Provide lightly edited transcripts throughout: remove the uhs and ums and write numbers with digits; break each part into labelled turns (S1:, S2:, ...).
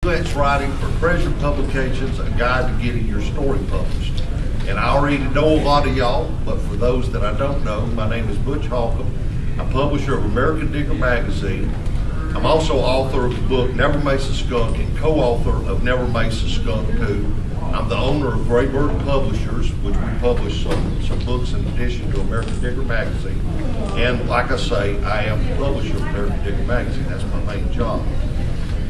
S1: Freelance writing for Treasure Publications, a guide to getting your story published. And I already know a lot of y'all, but for those that I don't know, my name is Butch Holcombe. I'm publisher of American Digger magazine. I'm also author of the book Never Mace a Skunk and co-author of Never Mace a Skunk 2. I'm the owner of Graybird Publishers, which we publish some books in addition to American Digger magazine. And like I say, I am the publisher of American Digger magazine. That's my main job.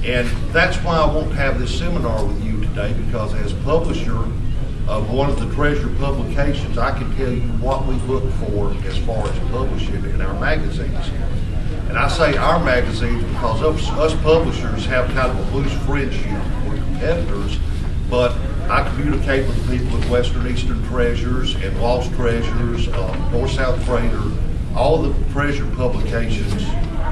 S1: And that's why I want to have this seminar with you today, because as publisher of one of the Treasure publications, I can tell you what we look for as far as publishing in our magazines. And I say our magazines because us publishers have kind of a loose friendship. We're competitors, but I communicate with people at Western Eastern Treasures and Lost Treasures, North-South Freighter, all the Treasure publications.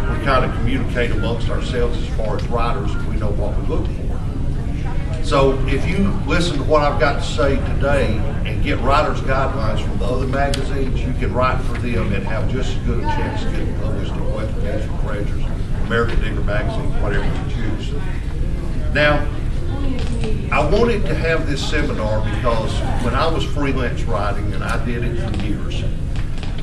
S1: We kind of communicate amongst ourselves as far as writers, and we know what we look for. So if you listen to what I've got to say today and get writers' guidelines from the other magazines, you can write for them and have just as good a chance to get published in Western Eastern Treasures, American Digger magazine, whatever you choose. Now, I wanted to have this seminar because when I was freelance writing, and I did it for years,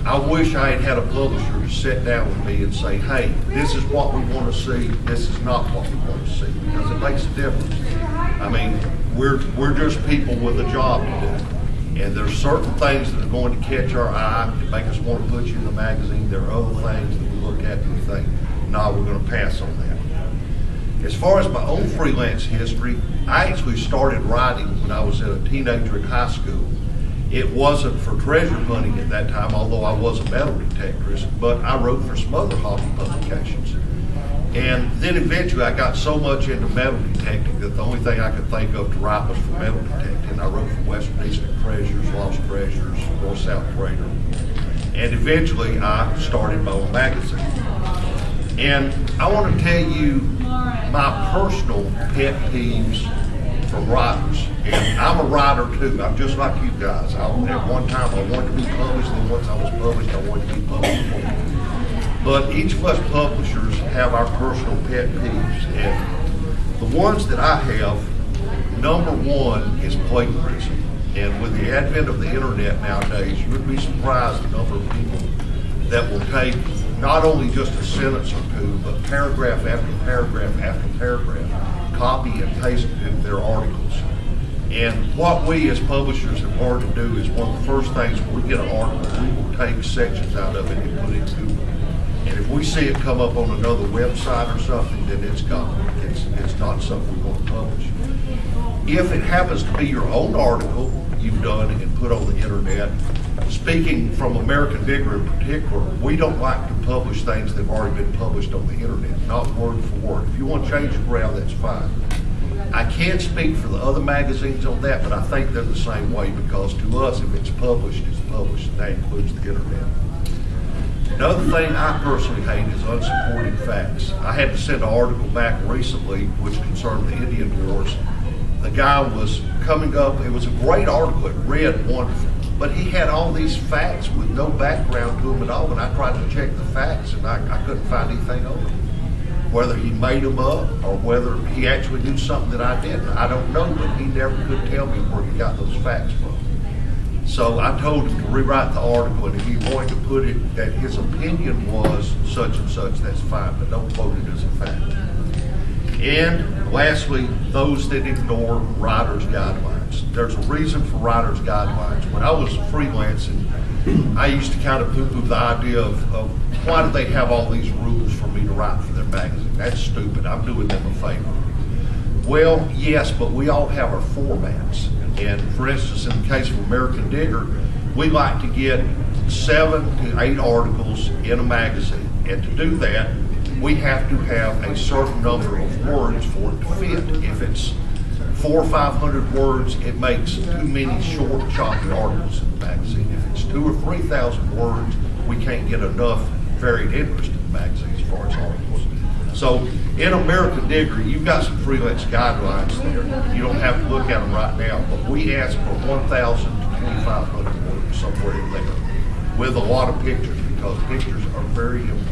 S1: I wish I had had a publisher to sit down with me and say, hey, this is what we want to see, this is not what we want to see, because it makes a difference. I mean, we're just people with a job to do. And there's certain things that are going to catch our eye and make us want to put you in the magazine. There are other things that we look at and we think, no, we're going to pass on that. As far as my own freelance history, I actually started writing when I was a teenager in high school. It wasn't for treasure hunting at that time, although I was a metal detectorist, but I wrote for some other hobby publications. And then eventually I got so much into metal detecting that the only thing I could think of to write was for metal detecting. I wrote for Western Eastern Treasures, Lost Treasures, North-South Freighter. And eventually I started my own magazine. And I want to tell you my personal pet peeves from writers. And I'm a writer too. I'm just like you guys. At one time I wanted to be published, and once I was published, I wanted to be published more. But each of us publishers have our personal pet peeves. And the ones that I have, number one is plagiarism. And with the advent of the internet nowadays, you would be surprised the number of people that will take not only just a sentence or two, but paragraph after paragraph after paragraph, copy and paste it into their articles. And what we as publishers have learned to do is one of the first things when we get an article, we will take sections out of it and put it to it. And if we see it come up on another website or something, then it's gone. It's not something we want to publish. If it happens to be your own article you've done and put on the internet, speaking from American Digger in particular, we don't like to publish things that have already been published on the internet, not word for word. If you want to change it around, that's fine. I can't speak for the other magazines on that, but I think they're the same way, because to us, if it's published, and that includes the internet. Another thing I personally hate is unsupported facts. I had to send an article back recently which concerned the Indian Wars. The guy was coming up, it was a great article, it read wonderful, but he had all these facts with no background to them at all, and I tried to check the facts and I couldn't find anything on them. Whether he made them up or whether he actually knew something that I didn't, I don't know, but he never could tell me where he got those facts from. So I told him to rewrite the article, and if he wanted to put it that his opinion was such and such, that's fine, but don't quote it as a fact. And lastly, those that ignore writers' guidelines. There's a reason for writers' guidelines. When I was freelancing, I used to kind of poo-poo the idea of why do they have all these rules for me to write for their magazine? That's stupid. I'm doing them a favor. Well, yes, but we all have our formats. And for instance, in the case of American Digger, we like to get 7 to 8 articles in a magazine. And to do that, we have to have a certain number of words for it to fit. If it's 400 or 500 words, it makes too many short, choppy articles in the magazine. If it's 2,000 or 3,000 words, we can't get enough varied interest in the magazine as far as articles. So in American Digger, you've got some freelance guidelines there. You don't have to look at them right now, but we ask for 1,000 to 2,500 words somewhere in there with a lot of pictures, because pictures are very important.